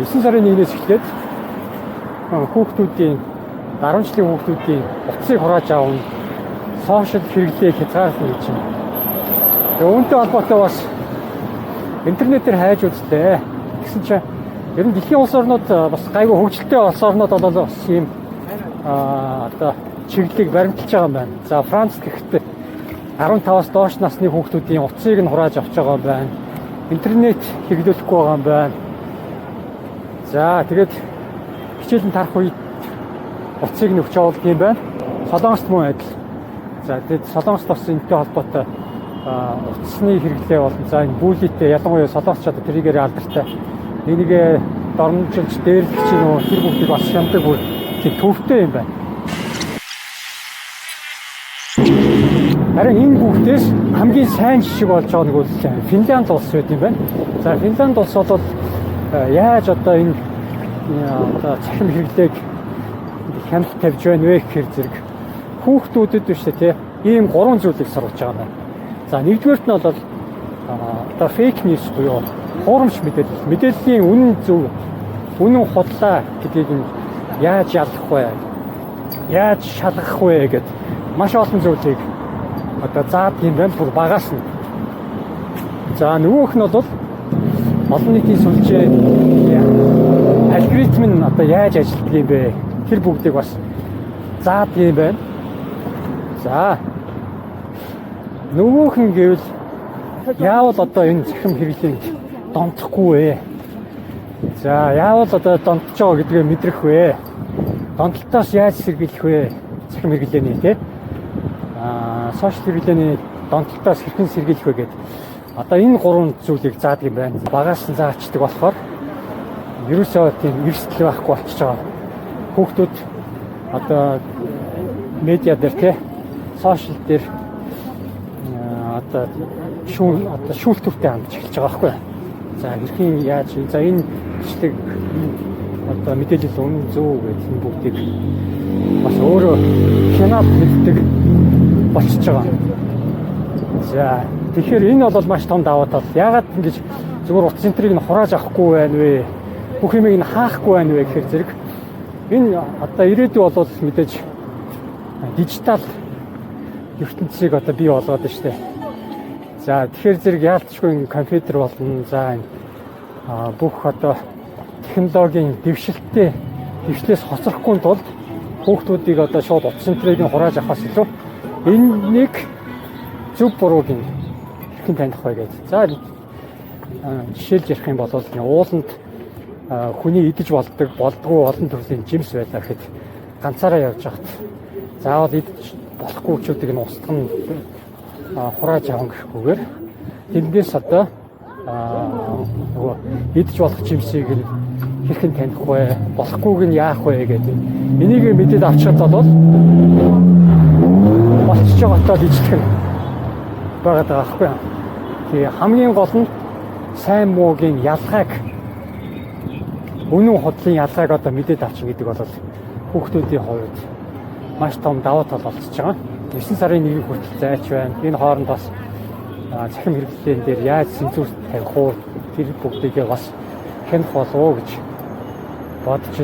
9 сарын 1-ээс эхлээд хүүхдүүдийн 10 жилийн хүүхдүүдийн утсыг хурааж авах сошиал хэрэглээг хязгаарлана гэж байна. Тэгээ үүнтэй холбоотой бас интернетээр хайж үзлээ. Тэгсэн чинь ер нь дэлхийн улс орнууд бас гайгүй хөгжилтэй улс орнууд бол бас ийм одоо чиглэлийг баримталж байгаа юм байна. За Франц гэхдээ 15-аас доош насны хүүхдүүдийн утсыг нь хурааж авч байгаа юм байна. Интернет хэрэглүүлэхгүй байгаа юм байна. За тэгээд хичээлэн тарах үед утсыг нь өгч явуулдаг юм байна. Солонгост мөн адил. За тэгээд Солонгост бас энэтэй холбоотой утасны хэрэглээ болон за энэ бүүлийтэй ялангуяа солонгосч одоо тэрийгээр алдартай. Энийг дормжилж дээрлэх чинь нөө тэр бүгдийг бас шамдаг бүр төвтэй юм байна. Харин энэ бүгдээс хамгийн сайн жишг болж байгаа нэг бол Финлянд улс байт юм байна. За Финлянд улс бол яаж одоо энэ одоо цахим хэрэглээг хяналт тавьж байна вэ гэхээр зэрэг хүүхдүүдэд биш тий ийм 3 зүйлийг сурвалж байгаа юм байна. За нэгдүгээрт нь бол одоо фейк ньюс буюу хуурамч мэдээлэл. Мэдээллийн үнэн зөв, үнэн худлаа гэдгийг нь яаж ялгах вэ? Яаж шалгах вэ гэд маш олон зүйлийг одоо заадаг юм байна бүр багаас нь. За нөгөөх нь бол олон нийтийн сүлжээ алгоритм нь одоо яаж ажилладаг юм бэ? Тэр бүгдийг бас заадаг юм байна. За нөгөөх нь гэвэл яавал одоо энэ цахим хэрэглээг донтохгүй вэ? За яавал одоо донтож байгаа гэдгээ мэдрэх вэ? Донтолтоос яаж сэргийлэх вэ? Цахим хэрэглээний тий сошиал хэрэглээний донтолтоос хэрхэн сэргийлэх вэ гэдэг. Одоо энэ 3 зүйлийг заадаг юм байна. Багаас нь заачдаг болохоор ерөөсөө тийм эрсдэл байхгүй болчихж байгаа. Хүүхдүүд одоо медиа дээр тий сошиал дээр одоо шүүлтүүртэй хандж эхэлж байгаа байхгүй. За хэрхэн яаж за энэ бичлэг одоо мэдээлэл үнэн зөв гэдэг энэ бүгдийг бас өөрөө хянаад хэлдэг болчихж байгаа. За тэгэхээр энэ бол маш том даваа тал. Яагаад ингэж зөвхөн утас центрийг нь хурааж авахгүй байна вэ? Бүх юмыг нь хаахгүй байна вэ гэхээр зэрэг энэ одоо ирээдүй бол мэдээж дижитал ертөнцийг одоо бий болгоод байна шүү дээ. За тэгэхээр зэрэг яалтчгүй компьютер болно. За энэ бүх одоо технологийн дэвшлээс хоцрохгүй тулд хүүхдүүдийг одоо шууд утас центрийг нь хурааж авахаас илүү энэнийг зөв бурууг нь хэрхэн таних вэ гэдэг. За жишээлж ярих юм бол ууланд хүний идэж болдгоо олон төрлийн жимс байлаа гэхэд ганцаараа явж хахад заавал идэж болохгүй хүчүүдийг нь устгах нь хурааж авах гэхгүйгээр тэндээс одоо нөгөө идэж болох жимсийг нь хэрхэн таних вэ? Болохгүйг нь яах вэ гэдэг. Энийг мэдээд авчихад бол болчихж байгаатай дийлэх нь байгаад байгаа байхгүй. Тэгээ хамгийн гол нь сайн муугийн ялгааг үнэн худлын ялгааг одоо мэдээд авчих гэдэг бол хүүхдүүдийн хувьд маш том даваа тал болчихж байгаа. 9 сарын 1-ний хүртэл зайч байна. Энэ хооронд бас цахим хэрэглээн дээр яаж цензур тавих уу тэр бүгдийг бас хянах болов уу гэж бодож